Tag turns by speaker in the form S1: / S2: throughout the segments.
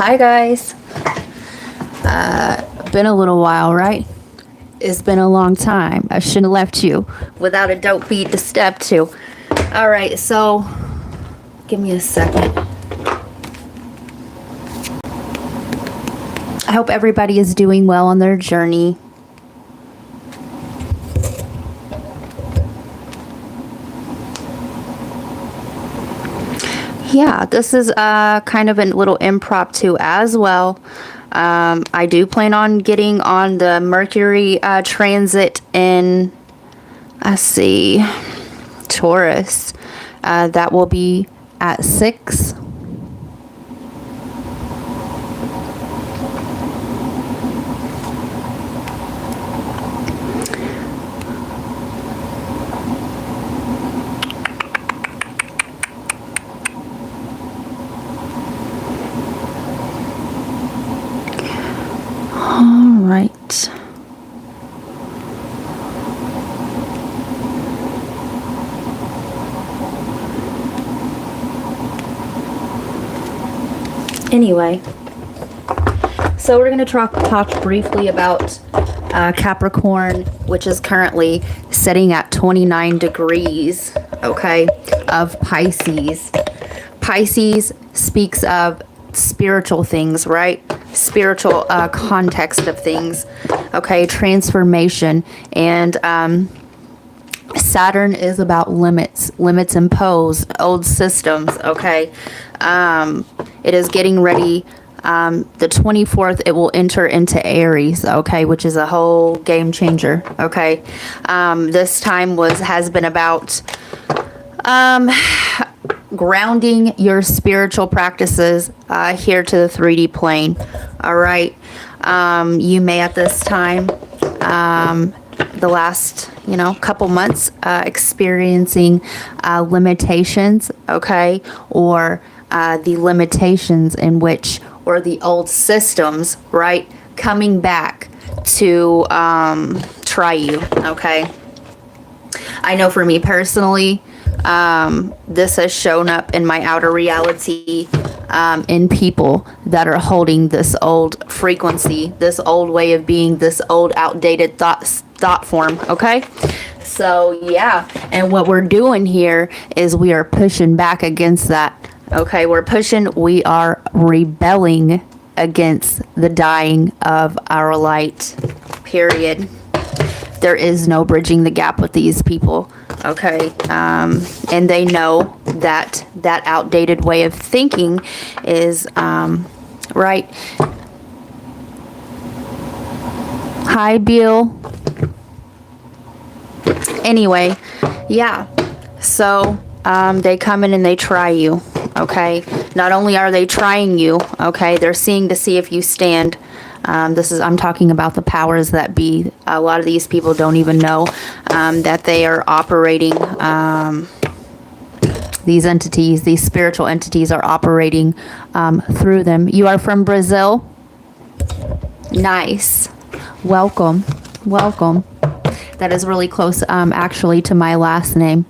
S1: Hi guys. Been a little while, right? It's been a long time. I shouldn't have left you without a dope beat to step to. Alright, so give me a second. I hope everybody is doing well on their journey. Yeah, this is kind of a little impromptu as well. I do plan on getting on the Mercury transit in, let's see, Taurus. That will be at 6. Right. Anyway, so we're going to talk briefly about Capricorn, which is currently sitting at 29 degrees, okay, of Pisces. Pisces speaks of spiritual things, right? Spiritual context of things, okay? Transformation. And Saturn is about limits imposed, old systems, okay? It is getting ready. The 24th, it will enter into Aries, okay, which is a whole game changer, okay? This time has been about grounding your spiritual practices here to the 3D plane. All right. You may at this time, the last, couple months, experiencing limitations, okay, or the limitations in which, or the old systems, right, coming back to try you, okay. I know for me personally, this has shown up in my outer reality, in people that are holding this old frequency, this old way of being, this old outdated thought form, okay? So yeah, and what we're doing here is we are pushing back against that, okay? We are rebelling against the dying of our light, period. There is no bridging the gap with these people, okay? And they know that outdated way of thinking is right. Hi, Bill. Anyway, yeah. So they come in and they try you, okay? Not only are they trying you, okay, they're seeing to see if you stand. I'm talking about the powers that be. A lot of these people don't even know that they are operating, these entities, these spiritual entities are operating through them. You are from Brazil? Nice. Welcome. That is really close, actually, to my last name.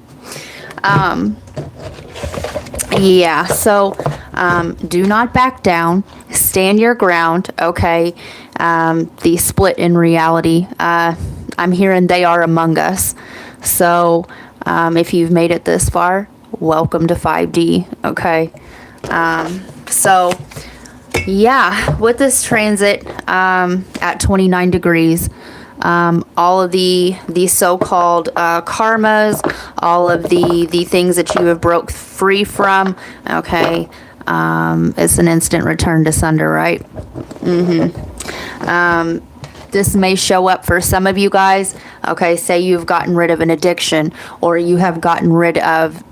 S1: Yeah, so do not back down. Stand your ground, okay? The split in reality. I'm hearing they are among us. So if you've made it this far, welcome to 5D, okay? So yeah, with this transit at 29 degrees, all of the so-called karmas, all of the things that you have broke free from, okay, it's an instant return to sender, right? This may show up for some of you guys, okay, say you've gotten rid of an addiction, or you have gotten rid of,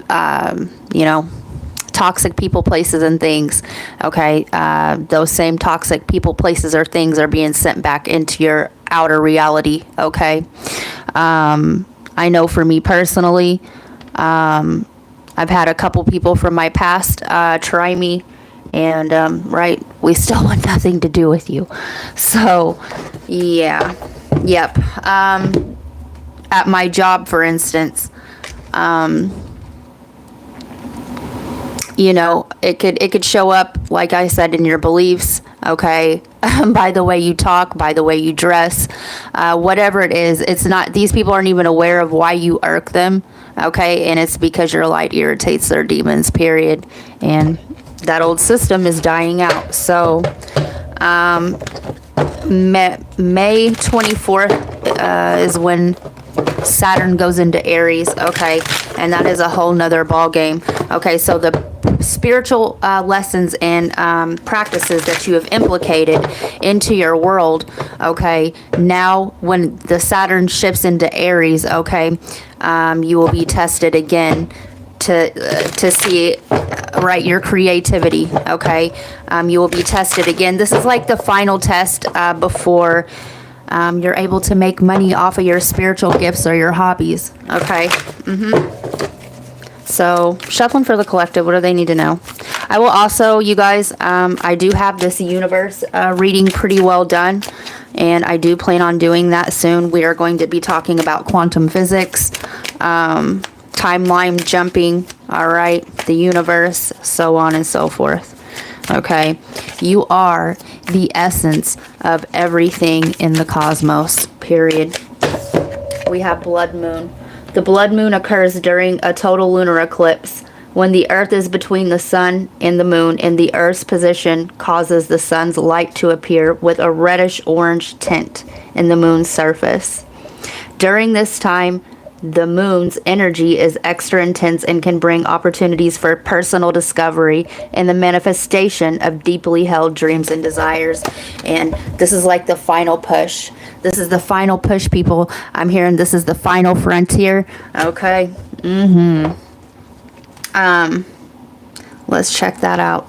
S1: toxic people, places, and things, okay? Those same toxic people, places, or things are being sent back into your outer reality, okay? I know for me personally, I've had a couple people from my past try me, and right, we still want nothing to do with you. So yeah, yep. At my job, for instance, You know, it could show up, like I said, in your beliefs, okay, by the way you talk, by the way you dress, whatever it is. It's not, these people aren't even aware of why you irk them, okay, and it's because your light irritates their demons, period. And that old system is dying out. So May 24th is when Saturn goes into Aries, okay, and that is a whole nother ball game. Okay, so the spiritual lessons and practices that you have implicated into your world, okay, now when the Saturn shifts into Aries, okay, you will be tested again to see right your creativity, okay. You will be tested again. This is like the final test before you're able to make money off of your spiritual gifts or your hobbies, okay. So shuffling for the collective, what do they need to know? I will also, you guys, I do have this universe reading pretty well done, and I do plan on doing that soon. We are going to be talking about quantum physics, timeline jumping, all right, the universe, so on and so forth. Okay, you are the essence of everything in the cosmos, period. We have blood moon. The blood moon occurs during a total lunar eclipse, when the earth is between the sun and the moon, and the earth's position causes the sun's light to appear with a reddish orange tint in the moon's surface. During this time, the moon's energy is extra intense and can bring opportunities for personal discovery and the manifestation of deeply held dreams and desires. And this is like the final push. This is the final push, people. I'm hearing this is the final frontier. Okay. Let's check that out.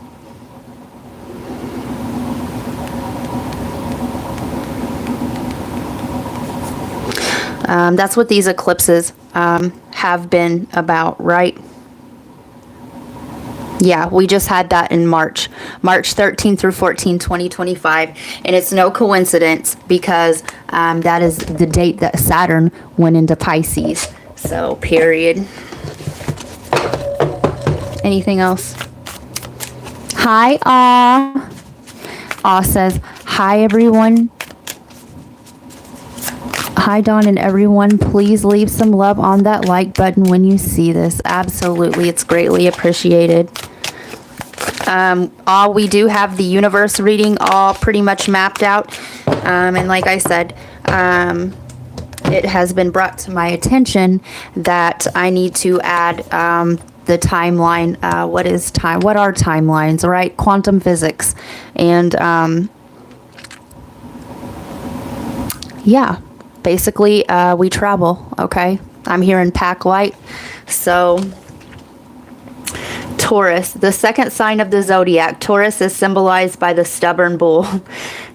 S1: That's what these eclipses have been about, right? Yeah, we just had that in March 13 through 14, 2025. And it's no coincidence because that is the date that Saturn went into Pisces. So, period. Anything else? Hi, Aw. Aw says, hi, everyone. Hi, Dawn and everyone. Please leave some love on that like button when you see this. Absolutely. It's greatly appreciated. We do have the universe reading all pretty much mapped out. And like I said, it has been brought to my attention that I need to add the timeline. What is time? What are timelines, right? Quantum physics. And yeah. Basically, we travel, okay? I'm here in Pack Light. So, Taurus, the second sign of the zodiac. Taurus is symbolized by the stubborn bull.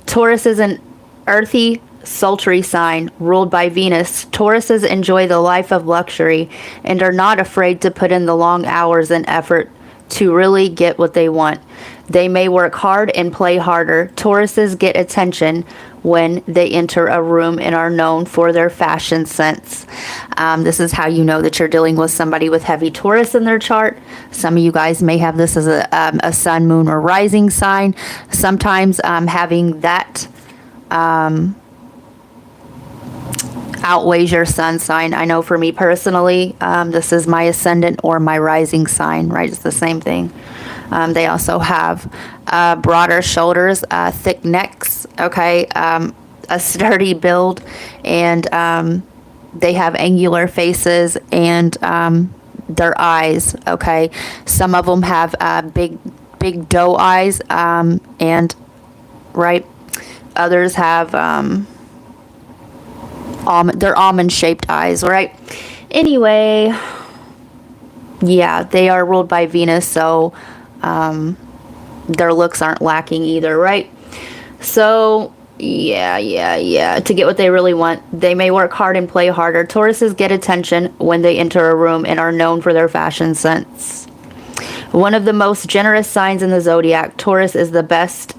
S1: Taurus is an earthy, sultry sign ruled by Venus. Tauruses enjoy the life of luxury and are not afraid to put in the long hours and effort to really get what they want. They may work hard and play harder. Tauruses get attention when they enter a room and are known for their fashion sense. This is how you know that you're dealing with somebody with heavy Taurus in their chart. Some of you guys may have this as a sun, moon, or rising sign. Sometimes having that outweighs your sun sign. I know for me personally, this is my ascendant or my rising sign, right? It's the same thing. They also have broader shoulders, thick necks, okay, a sturdy build, and they have angular faces and their eyes, okay. Some of them have big doe eyes, and, right, others have they're almond-shaped eyes, right? Anyway, yeah, they are ruled by Venus, so their looks aren't lacking either, right? So, yeah. To get what they really want, they may work hard and play harder. Tauruses get attention when they enter a room and are known for their fashion sense. One of the most generous signs in the zodiac, Taurus is the best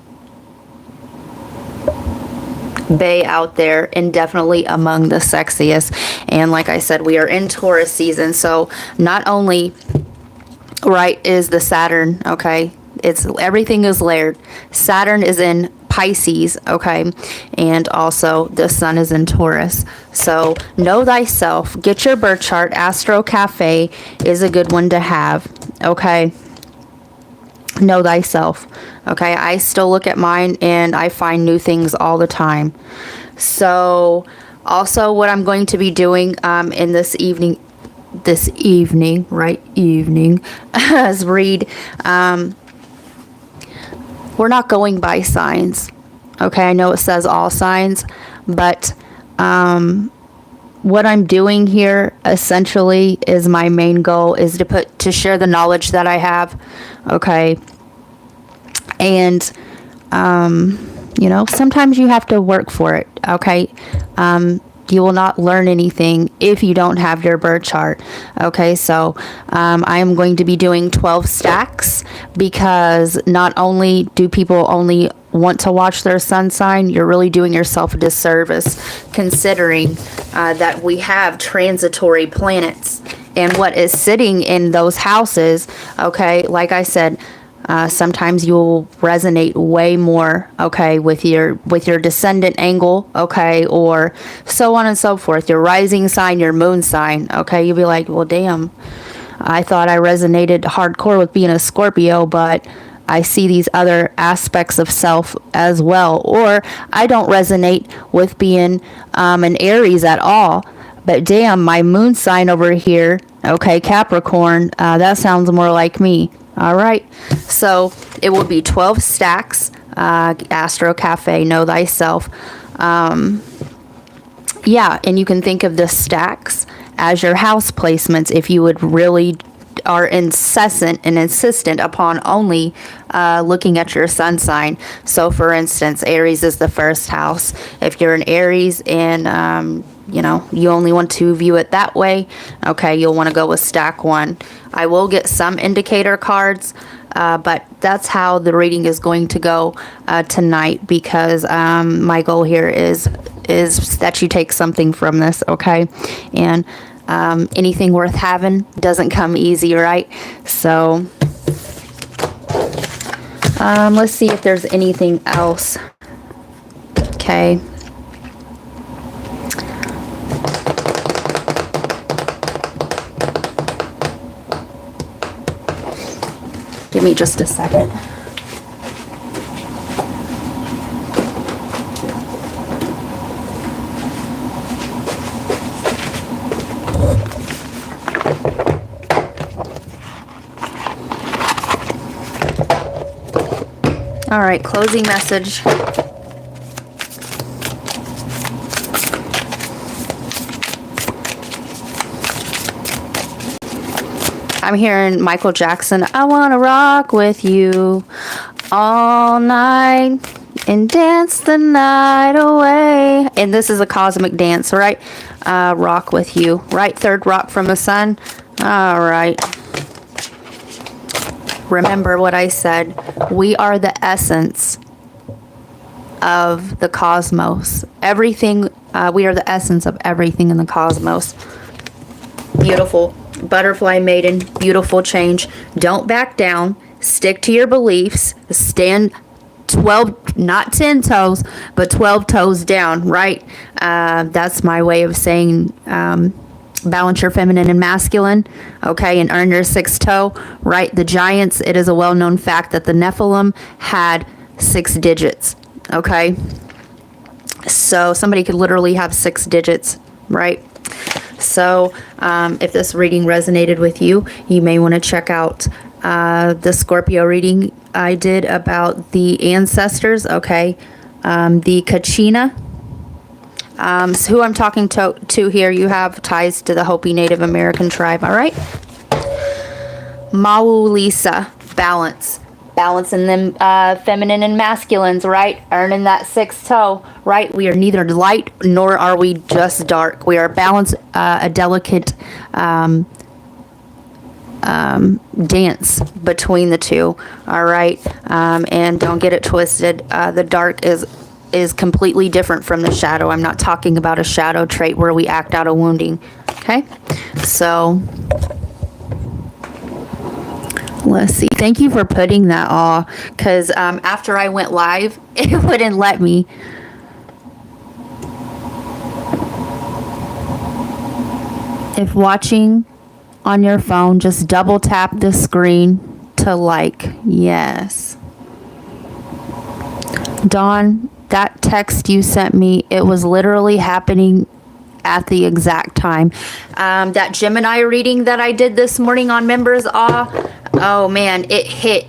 S1: bae out there and definitely among the sexiest. And like I said, we are in Taurus season, so not only right, is the Saturn, okay? Everything is layered. Saturn is in Pisces, okay? And also the sun is in Taurus. So know thyself. Get your birth chart. Astro Cafe is a good one to have, okay? Know thyself, okay? I still look at mine and I find new things all the time. So also what I'm going to be doing in this evening, right, is read, we're not going by signs, okay? I know it says all signs, but what I'm doing here essentially is my main goal is to share the knowledge that I have, okay? And sometimes you have to work for it, okay? You will not learn anything if you don't have your birth chart. Okay, so I am going to be doing 12 stacks because not only do people only want to watch their sun sign, you're really doing yourself a disservice considering that we have transitory planets and what is sitting in those houses. Okay, like I said, sometimes you'll resonate way more, okay, with your descendant angle, okay, or so on and so forth. Your rising sign, your moon sign, okay. You'll be like, well, damn, I thought I resonated hardcore with being a Scorpio, but I see these other aspects of self as well. Or I don't resonate with being an Aries at all, but damn, my moon sign over here, okay, Capricorn, that sounds more like me. All right, so it will be 12 stacks, Astro Cafe, know thyself. Yeah, and you can think of the stacks as your house placements if you would really are incessant and insistent upon only looking at your sun sign. So for instance, Aries is the first house. If you're an Aries and you only want to view it that way, okay, you'll want to go with stack 1. I will get some indicator cards, but that's how the reading is going to go tonight because my goal here is that you take something from this, okay? And anything worth having doesn't come easy, right? So let's see if there's anything else. Okay. Give me just a second. All right, closing message. I'm hearing Michael Jackson, I want to rock with you all night and dance the night away. And this is a cosmic dance, right? Rock with you, right? Third rock from the sun. All right. Remember what I said. We are the essence of the cosmos. Everything, we are the essence of everything in the cosmos. Beautiful. Butterfly maiden, beautiful change. Don't back down. Stick to your beliefs. Stand 12, not 10 toes, but 12 toes down, right? That's my way of saying balance your feminine and masculine, okay, and earn your 6th toe, right? The giants, it is a well-known fact that the Nephilim had 6 digits, okay? So somebody could literally have 6 digits, right? So if this reading resonated with you, you may want to check out the Scorpio reading I did about the ancestors, okay? The Kachina. So who I'm talking to here, you have ties to the Hopi Native American tribe, all right? Maulisa, balance. Balancing them feminine and masculines, right? Earning that 6th toe, right? We are neither light nor are we just dark. We are balanced, a delicate dance between the two, all right? And don't get it twisted. The dark is completely different from the shadow. I'm not talking about a shadow trait where we act out a wounding, okay? So Let's see. Thank you for putting that all, because after I went live, it wouldn't let me. If watching on your phone, just double tap the screen to like. Yes. Dawn, that text you sent me, it was literally happening at the exact time. That Gemini reading that I did this morning on Members Awe, oh man, it hit,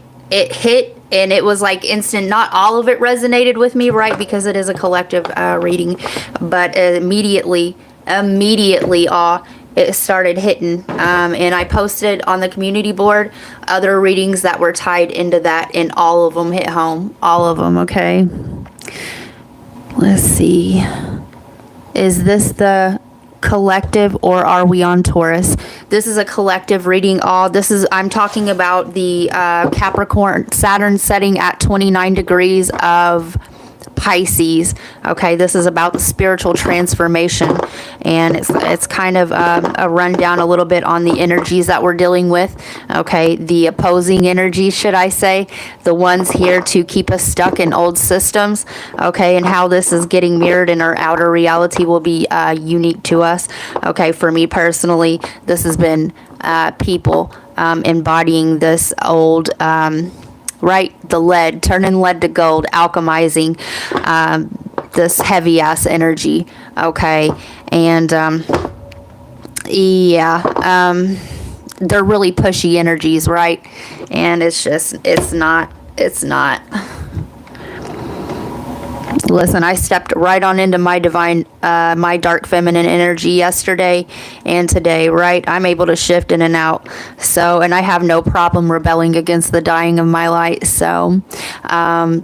S1: and it was like instant. Not all of it resonated with me, right, because it is a collective reading, but immediately, Awe, it started hitting, and I posted on the community board other readings that were tied into that, and all of them hit home. All of them, okay? Let's see. Is this the collective, or are we on Taurus? This is a collective reading. I'm talking about the Capricorn, Saturn setting at 29 degrees of Pisces. Okay, this is about the spiritual transformation, and it's kind of a rundown a little bit on the energies that we're dealing with. Okay, the opposing energies, should I say, the ones here to keep us stuck in old systems. Okay, and how this is getting mirrored in our outer reality will be unique to us. Okay, for me personally, this has been people embodying this old right, the lead, turning lead to gold, alchemizing this heavy ass energy. Okay, and they're really pushy energies, right? And it's not. Listen, I stepped right on into my divine, my dark feminine energy yesterday and today, right? I'm able to shift in and out. So, and I have no problem rebelling against the dying of my light. So,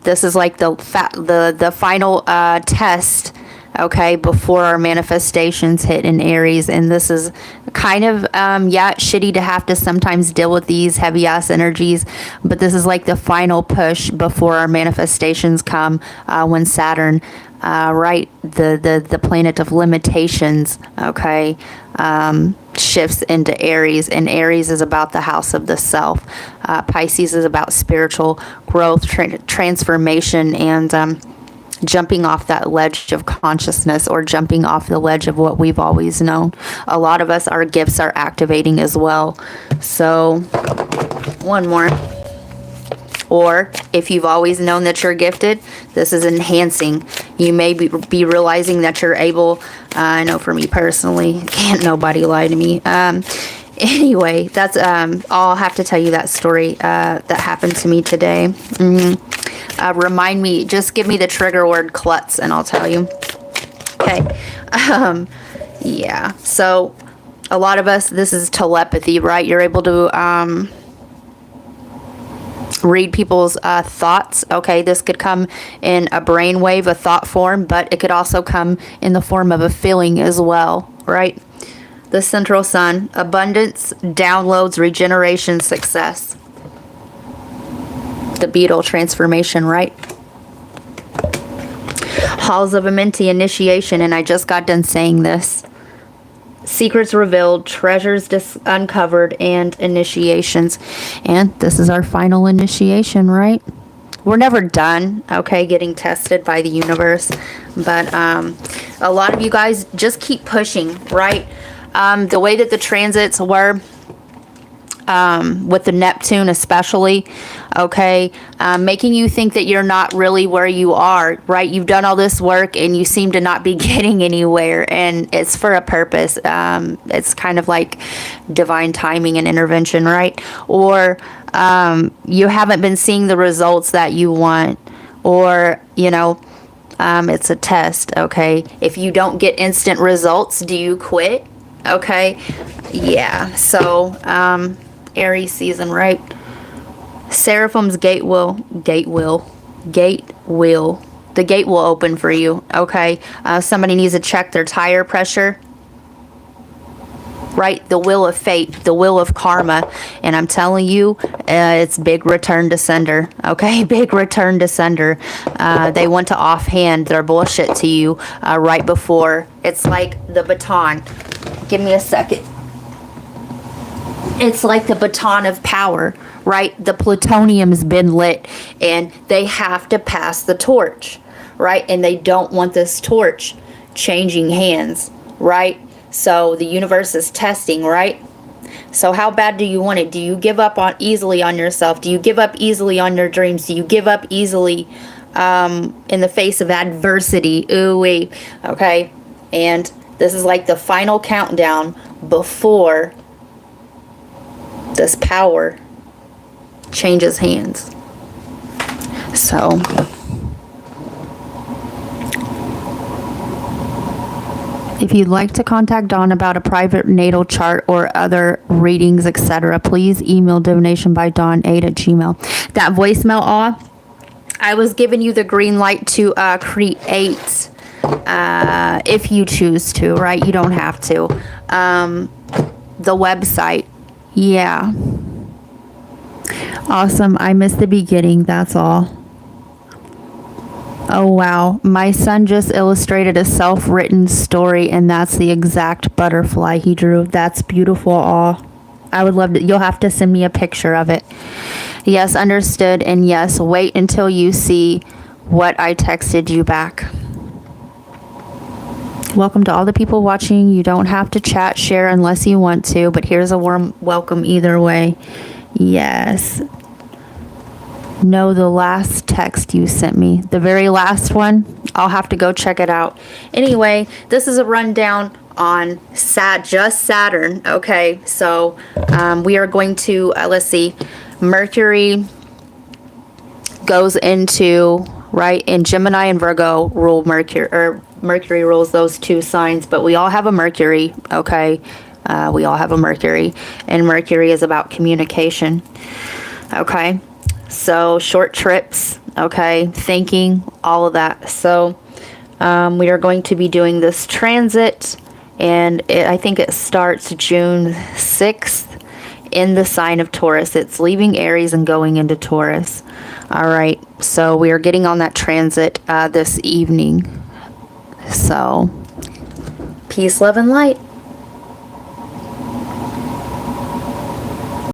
S1: this is like the final test, okay, before our manifestations hit in Aries. And this is kind of, shitty to have to sometimes deal with these heavy ass energies, but this is like the final push before our manifestations come, when Saturn, right, the planet of limitations, okay, shifts into Aries, and Aries is about the house of the self. Pisces is about spiritual growth, transformation, and jumping off that ledge of consciousness, or jumping off the ledge of what we've always known. A lot of us, our gifts are activating as well. So, one more. Or if you've always known that you're gifted, this is enhancing. You may be realizing that you're able, I know for me personally, can't nobody lie to me. Anyway, that's I'll have to tell you that story that happened to me today. Remind me, just give me the trigger word klutz and I'll tell you. Okay. Yeah. So a lot of us, this is telepathy, right? You're able to read people's thoughts. Okay. This could come in a brainwave, a thought form, but it could also come in the form of a feeling as well, right? The central sun, abundance, downloads, regeneration, success. The beetle transformation, right? Halls of Amenti, initiation, and I just got done saying this. Secrets revealed, treasures uncovered, and initiations. And this is our final initiation, right? We're never done, okay, getting tested by the universe. But a lot of you guys just keep pushing, right? The way that the transits were, with the Neptune especially, okay, making you think that you're not really where you are, right? You've done all this work and you seem to not be getting anywhere, and it's for a purpose. It's kind of like divine timing and intervention, right? Or you haven't been seeing the results that you want, or, it's a test, okay? If you don't get instant results, do you quit? Okay, yeah, so Aries season, right? Seraphim's the gate will open for you, okay? Somebody needs to check their tire pressure, right? The wheel of fate, the wheel of karma, and I'm telling you, it's big return to sender, okay? Big return to sender. They want to offhand their bullshit to you right before. It's like the baton. Give me a second. It's like the baton of power, right? The plutonium's been lit and they have to pass the torch, right? And they don't want this torch changing hands, right? So the universe is testing, right? So how bad do you want it? Do you give up easily on yourself? Do you give up easily on your dreams? Do you give up easily in the face of adversity? Ooh-wee. Okay? And this is like the final countdown before this power changes hands. So if you'd like to contact Dawn about a private natal chart or other readings, etc., please email donationbydawn8@gmail. That voicemail, I was giving you the green light to create, if you choose to, right? You don't have to. The website. Yeah. Awesome. I missed the beginning. That's all. Oh, wow. My son just illustrated a self-written story, and that's the exact butterfly he drew. That's beautiful. Aw. I would love to. You'll have to send me a picture of it. Yes, understood. And yes, wait until you see what I texted you back. Welcome to all the people watching. You don't have to chat, share unless you want to, but here's a warm welcome either way. Yes. No, the last text you sent me, the very last one, I'll have to go check it out. Anyway, this is a rundown on just Saturn. Okay, so we are going to, let's see, Mercury goes into, right, in Gemini and Virgo rule Mercury, or Mercury rules those two signs, but we all have a Mercury, okay? We all have a Mercury, and Mercury is about communication, okay? So short trips, okay, thinking, all of that. So we are going to be doing this transit, and I think it starts June 6th in the sign of Taurus. It's leaving Aries and going into Taurus. All right, so we are getting on that transit this evening. So peace, love, and light.